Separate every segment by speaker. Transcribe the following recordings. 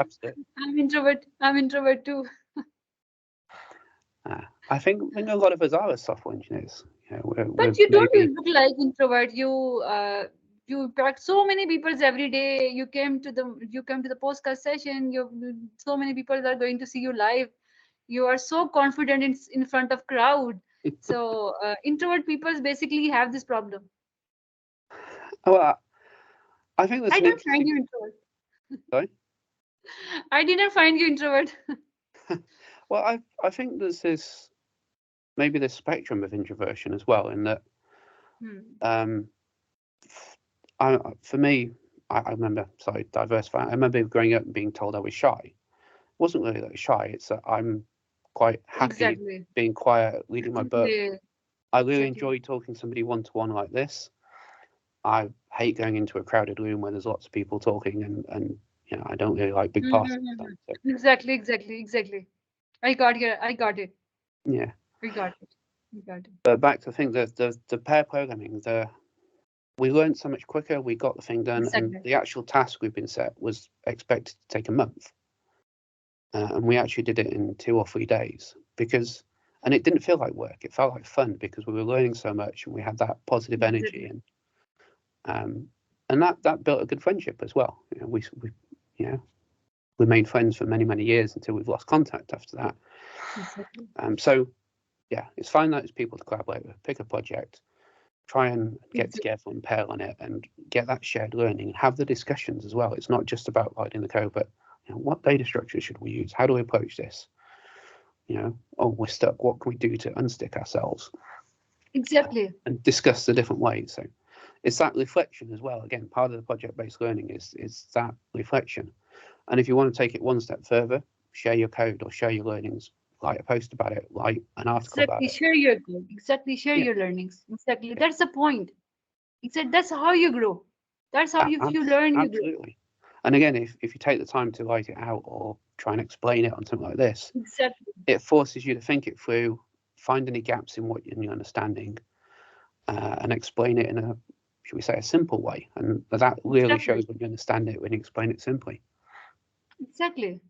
Speaker 1: absolutely.
Speaker 2: I'm introvert. I'm introvert too.
Speaker 1: I think a lot of us are as software engineers. You know, we're
Speaker 2: But you don't
Speaker 1: maybe
Speaker 2: look like introvert. You interact so many people every day. You came to the postcard session. So many people are going to see you live. You are so confident in front of crowd. So introvert people basically have this problem.
Speaker 1: well, I think that's
Speaker 2: I
Speaker 1: an
Speaker 2: don't find
Speaker 1: interesting.
Speaker 2: you introvert.
Speaker 1: Sorry.
Speaker 2: I didn't find you introvert.
Speaker 1: Well, I think there's this maybe this spectrum of introversion as well, in that
Speaker 2: Hmm.
Speaker 1: for me, I remember, sorry, diversifying. I remember growing up and being told I was shy. It wasn't really that shy. It's that I'm quite happy
Speaker 2: Exactly.
Speaker 1: being quiet, reading my book.
Speaker 2: Exactly.
Speaker 1: I really
Speaker 2: Exactly.
Speaker 1: enjoy talking to somebody one-to-one like this. I hate going into a crowded room where there's lots of people talking, and you know, I don't really like big parties. So,
Speaker 2: Exactly. Exactly. Exactly. I got it. I got it.
Speaker 1: yeah.
Speaker 2: We got it. We got it.
Speaker 1: But back to the thing, the pair programming, we learned so much quicker. We got the thing done, and
Speaker 2: Exactly.
Speaker 1: the actual task we've been set was expected to take a month, and we actually did it in 2 or 3 days and it didn't feel like work. It felt like fun because we were learning so much, and we had that positive energy,
Speaker 2: Exactly.
Speaker 1: and that built a good friendship as well. You know, we you know we made friends for many years until we've lost contact after that.
Speaker 2: Exactly.
Speaker 1: So yeah, it's find those people to collaborate with, pick a project, try and get
Speaker 2: Exactly.
Speaker 1: together and pair on it, and get that shared learning and have the discussions as well. It's not just about writing the code, but you know, what data structure should we use? How do we approach this? You know, oh, we're stuck. What can we do to unstick ourselves?
Speaker 2: Exactly.
Speaker 1: And discuss the different ways. So it's that reflection as well. Again, part of the project-based learning is that reflection. And if you want to take it one step further, share your code or share your learnings, write a post about it, write an article about
Speaker 2: Exactly.
Speaker 1: it.
Speaker 2: Share your code. Exactly. Share
Speaker 1: Yeah,
Speaker 2: your learnings. Exactly.
Speaker 1: yeah,
Speaker 2: That's the point. Exactly. That's how you grow. That's how you learn, you grow.
Speaker 1: absolutely. And again, if you take the time to write it out or try and explain it on something like this,
Speaker 2: Exactly.
Speaker 1: it forces you to think it through, find any gaps in your understanding, and explain it in a, should we say, a simple way. And that really
Speaker 2: Exactly.
Speaker 1: shows when you understand it when you explain it simply.
Speaker 2: Exactly.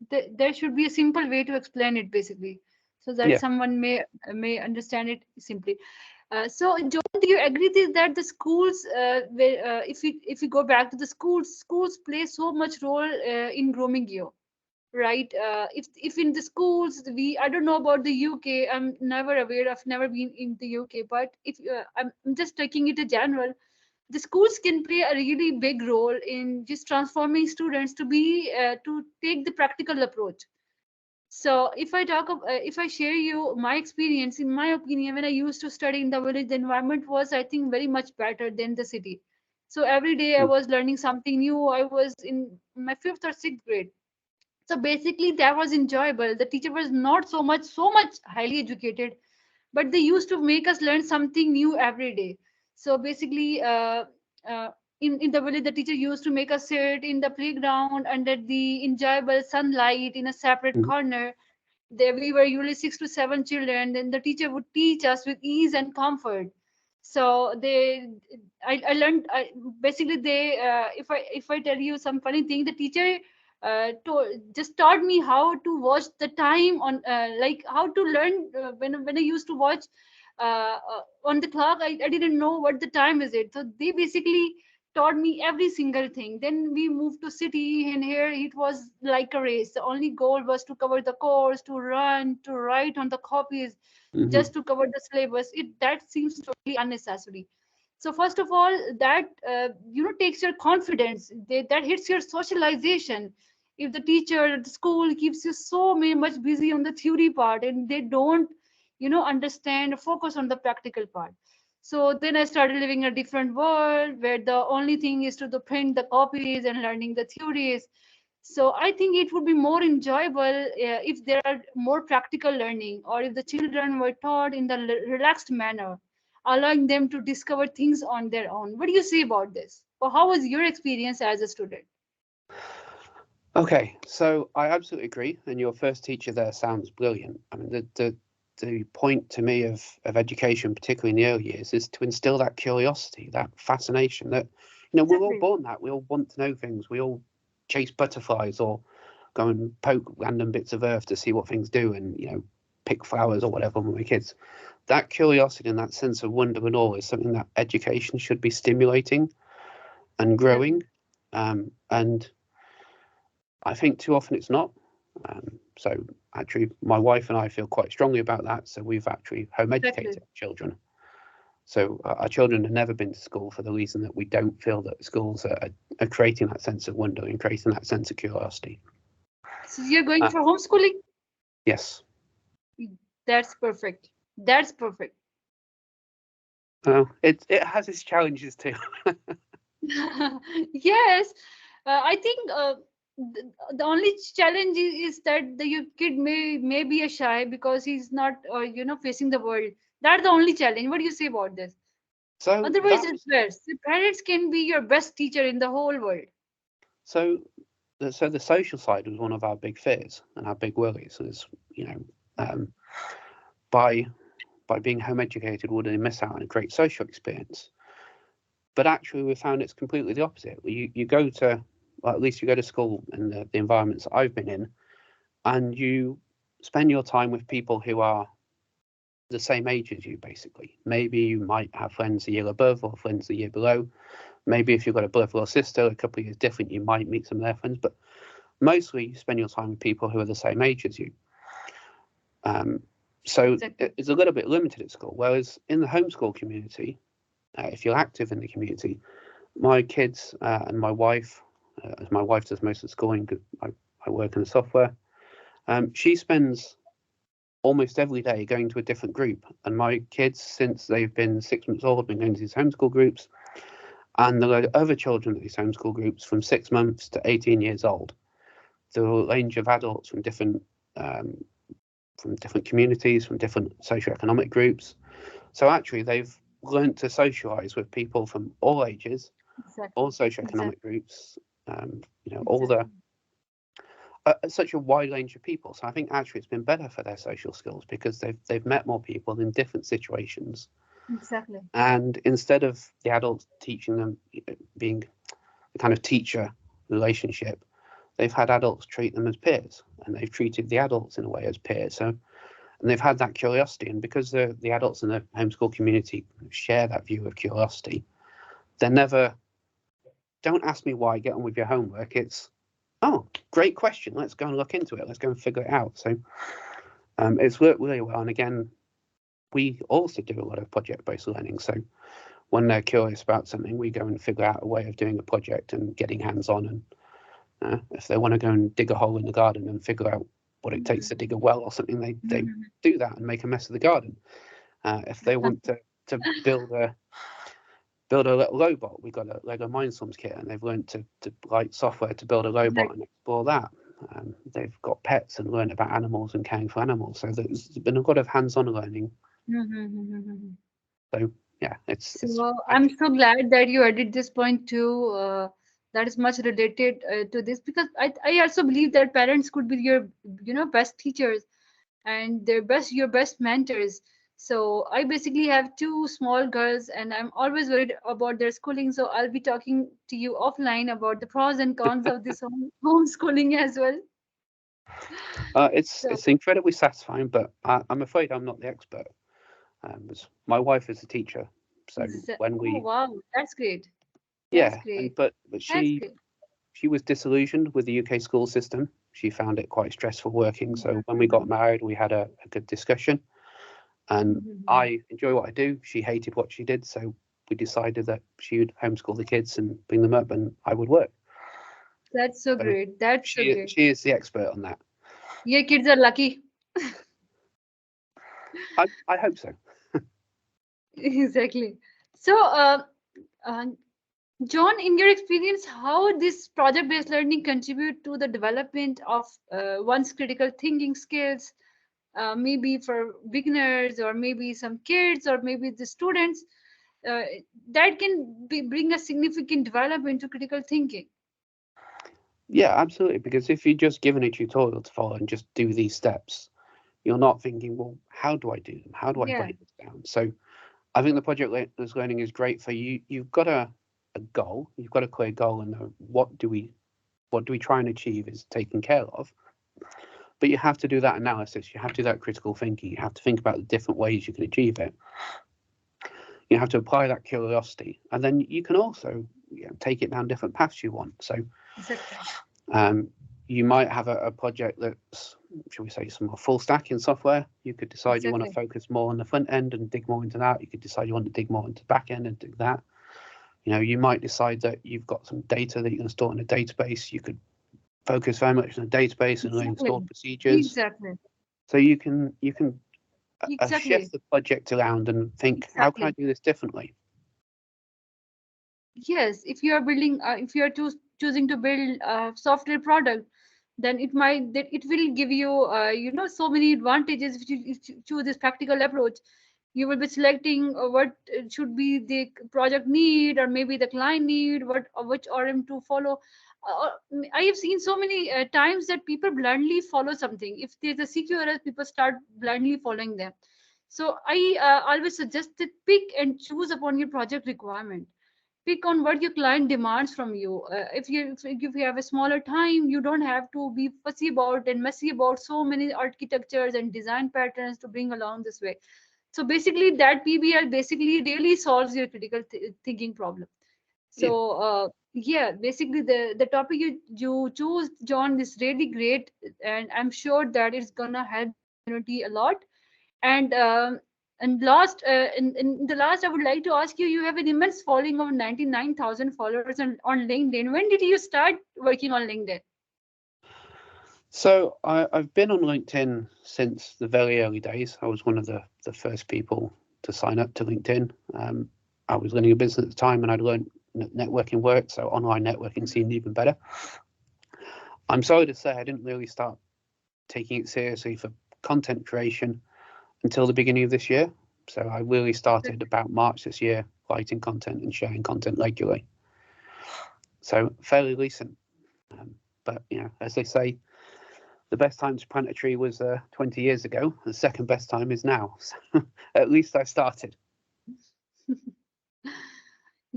Speaker 2: There should be a simple way to explain it, basically, so that
Speaker 1: Yeah.
Speaker 2: someone may understand it simply. So, John, do you agree with that the schools, if we go back to the schools play so much role in grooming you, right? If in the schools, I don't know about the UK. I'm never aware. I've never been in the UK, but if I'm just taking it a general, the schools can play a really big role in just transforming students to take the practical approach. So if I share you my experience, in my opinion, when I used to study in the village, the environment was, I think, very much better than the city. So every day I
Speaker 1: Mm.
Speaker 2: was learning something new. I was in my fifth or sixth grade. So basically that was enjoyable. The teacher was not so much highly educated, but they used to make us learn something new every day. So basically, uh, in the village, the teacher used to make us sit in the playground under the enjoyable sunlight in a separate
Speaker 1: Mm.
Speaker 2: corner. There we were usually 6 to 7 children. Then the teacher would teach us with ease and comfort. So I learned. Basically, if I tell you some funny thing, the teacher just taught me how to watch the time on, like how to learn, when I used to watch on the clock. I didn't know what the time is it. So they basically taught me every single thing. Then we moved to city, and here it was like a race. The only goal was to cover the course, to run, to write on the copies,
Speaker 1: Mm-hmm.
Speaker 2: just to cover the syllabus. That seems totally unnecessary. So first of all, that takes your confidence. That hits your socialization. If the teacher at the school keeps you much busy on the theory part, and they don't understand or focus on the practical part. So then I started living in a different world where the only thing is to print the copies and learning the theories. So I think it would be more enjoyable if there are more practical learning, or if the children were taught in the relaxed manner, allowing them to discover things on their own. What do you say about this? Or how was your experience as a student?
Speaker 1: Okay, so I absolutely agree. And your first teacher there sounds brilliant. I mean, the point to me of education, particularly in the early years, is to instill that curiosity, that fascination that, we're all
Speaker 2: Exactly.
Speaker 1: born that. We all want to know things. We all chase butterflies or go and poke random bits of earth to see what things do, and pick flowers or whatever with my kids. That curiosity and that sense of wonder and awe is something that education should be stimulating and growing. And I think too often it's not. So actually, my wife and I feel quite strongly about that. So we've actually home educated children. So our children have never been to school for the reason that we don't feel that schools are creating that sense of wonder and creating that sense of curiosity.
Speaker 2: So you're going for homeschooling?
Speaker 1: Yes.
Speaker 2: That's perfect. That's perfect.
Speaker 1: Well, it has its challenges too.
Speaker 2: Yes, I think the only challenge is that your kid may be a shy because he's not facing the world. That's the only challenge. What do you say about this?
Speaker 1: So
Speaker 2: Otherwise, it's best. The parents can be your best teacher in the whole world.
Speaker 1: So the social side was one of our big fears and our big worries. Is by being home educated, would they miss out on a great social experience? But actually, we found it's completely the opposite. You go to, well, at least you go to school in the environments that I've been in, and you spend your time with people who are the same age as you, basically. Maybe you might have friends a year above or friends a year below. Maybe if you've got a brother or sister a couple of years different, you might meet some of their friends. But mostly you spend your time with people who are the same age as you. So exactly. It's a little bit limited at school. Whereas in the homeschool community, if you're active in the community, my kids and my wife, as my wife does most of the schooling, I work in the software, she spends almost every day going to a different group. And my kids, since they've been 6 months old, have been going to these homeschool groups. And there are other children at these homeschool groups from 6 months to 18 years old. There are a range of adults from different communities, from different socioeconomic groups. So actually, they've learned to socialise with people from all ages, all socioeconomic groups, all the such a wide range of people. So I think actually it's been better for their social skills because they've met more people in different situations.
Speaker 2: Exactly.
Speaker 1: And instead of the adults teaching them, being the kind of teacher relationship, they've had adults treat them as peers, and they've treated the adults in a way as peers. So, and they've had that curiosity, and because the adults in the homeschool community share that view of curiosity, they're never, don't ask me why, get on with your homework. It's, oh, great question. Let's go and look into it. Let's go and figure it out. So it's worked really well. And again, we also do a lot of project-based learning. So when they're curious about something, we go and figure out a way of doing a project and getting hands-on. And if they want to go and dig a hole in the garden and figure out what it takes to dig a well or something, they do that and make a mess of the garden. If they want to build a little robot, we've got a Lego Mindstorms kit, and they've learned to write software to build a robot and explore that. They've got pets and learned about animals and caring for animals. So there's been a lot of hands-on learning. So yeah,
Speaker 2: I'm so glad that you added this point too. That is much related to this, because I also believe that parents could be your best teachers and your best mentors. So I basically have 2 small girls, and I'm always worried about their schooling. So I'll be talking to you offline about the pros and cons of this homeschooling as well.
Speaker 1: It's incredibly satisfying, but I'm afraid I'm not the expert. My wife is a teacher, so when we
Speaker 2: wow, that's great.
Speaker 1: That's great. But she was disillusioned with the UK school system. She found it quite stressful working. So when we got married, we had a good discussion. And I enjoy what I do. She hated what she did. So we decided that she would homeschool the kids and bring them up, and I would work.
Speaker 2: That's so great. That's so great.
Speaker 1: She is the expert on that.
Speaker 2: Your kids are lucky.
Speaker 1: I hope so.
Speaker 2: Exactly. So, John, in your experience, how this project-based learning contribute to the development of one's critical thinking skills, maybe for beginners or maybe some kids or maybe the students, that can bring a significant development to critical thinking?
Speaker 1: Yeah, absolutely. Because if you're just given a tutorial to follow and just do these steps, you're not thinking, well, how do I do them? How do I break this down? So I think the project-based learning is great for you. You've got a goal. You've got a clear goal, and what do we what do we try and achieve is taken care of. But you have to do that analysis. You have to do that critical thinking. You have to think about the different ways you can achieve it. You have to apply that curiosity, and then you can also take it down different paths you want. So you might have a project that's, shall we say, some more full stack in software. You could decide you want to focus more on the front end and dig more into that. You could decide you want to dig more into the back end and do that. You might decide that you've got some data that you're going to store in a database. You could focus very much on a database and learning stored procedures. So you can shift the project around and think, how can I do this differently?
Speaker 2: Yes, if you are building, if you are choosing to build a software product, then it will give you so many advantages if you choose this practical approach. You will be selecting what should be the project need, or maybe the client need, which RM to follow. I have seen so many times that people blindly follow something. If there's a CQRS, people start blindly following them. So I always suggest that pick and choose upon your project requirement. Pick on what your client demands from you. If you have a smaller time, you don't have to be fussy about and messy about so many architectures and design patterns to bring along this way. So basically, that PBL basically really solves your critical thinking problem. So basically the topic you choose, John, is really great, and I'm sure that it's gonna help community a lot. And last, in the last, I would like to ask you. You have an immense following of 99,000 followers on LinkedIn. When did you start working on LinkedIn?
Speaker 1: So I've been on LinkedIn since the very early days. I was one of the first people to sign up to LinkedIn. I was running a business at the time, and I'd learned networking worked, so online networking seemed even better. I'm sorry to say I didn't really start taking it seriously for content creation until the beginning of this year. So I really started about March this year, writing content and sharing content regularly. So fairly recent. But as they say, the best time to plant a tree was 20 years ago. The second best time is now. So at least I started.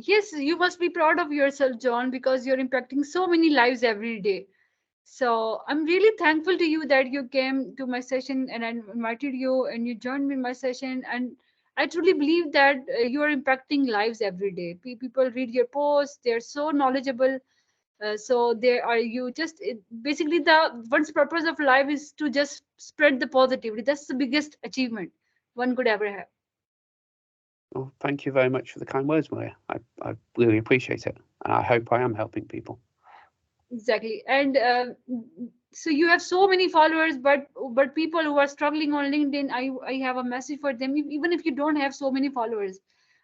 Speaker 2: Yes, you must be proud of yourself, John, because you're impacting so many lives every day. So I'm really thankful to you that you came to my session and I invited you and you joined me in my session. And I truly believe that you are impacting lives every day. People read your posts, they're so knowledgeable. So there are you just basically the one's purpose of life is to just spread the positivity. That's the biggest achievement one could ever have.
Speaker 1: Well, thank you very much for the kind words, Maria. I really appreciate it, and I hope I am helping people.
Speaker 2: Exactly. And so you have so many followers, but people who are struggling on LinkedIn, I have a message for them. Even if you don't have so many followers,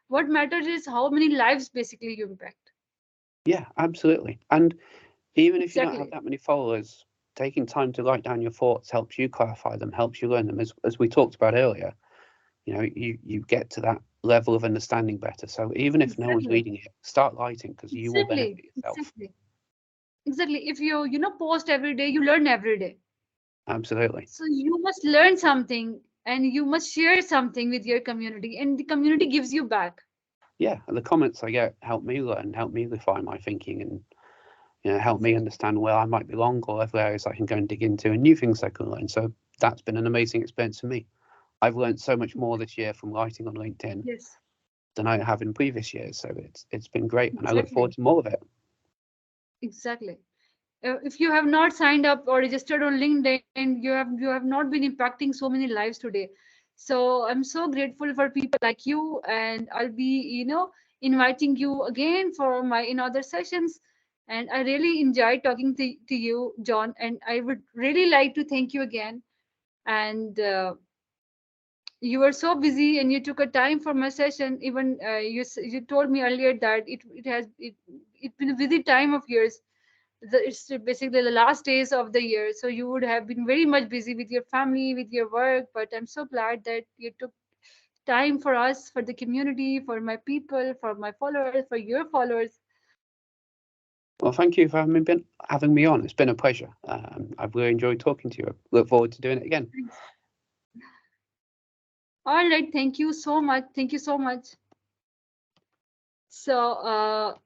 Speaker 2: what matters is how many lives basically you impact.
Speaker 1: Yeah, absolutely. And even if you don't have that many followers, taking time to write down your thoughts helps you clarify them, helps you learn them. As we talked about earlier, you get to that level of understanding better. So even if no one's reading it, start writing, because you will benefit yourself.
Speaker 2: Exactly. If you post every day, you learn every day.
Speaker 1: Absolutely.
Speaker 2: So you must learn something and you must share something with your community, and the community gives you back.
Speaker 1: Yeah, and the comments I get help me learn, help me refine my thinking, and help me understand where I might be wrong, or other areas I can go and dig into, and new things I can learn. So that's been an amazing experience for me. I've learned so much more this year from writing on LinkedIn than I have in previous years. So it's been great, and I look forward to more of it.
Speaker 2: Exactly. If you have not signed up or registered on LinkedIn, you have not been impacting so many lives today. So I'm so grateful for people like you, and I'll be inviting you again for in other sessions. And I really enjoyed talking to you, John, and I would really like to thank you again. And you were so busy and you took a time for my session. Even you told me earlier that it's been a busy time of yours. It's basically the last days of the year, so you would have been very much busy with your family, with your work. But I'm so glad that you took time for us, for the community, for my people, for my followers, for your followers.
Speaker 1: Well, thank you for having me on. It's been a pleasure. I've really enjoyed talking to you. I look forward to doing it again.
Speaker 2: Thanks. All right, thank you so much. Thank you so much. So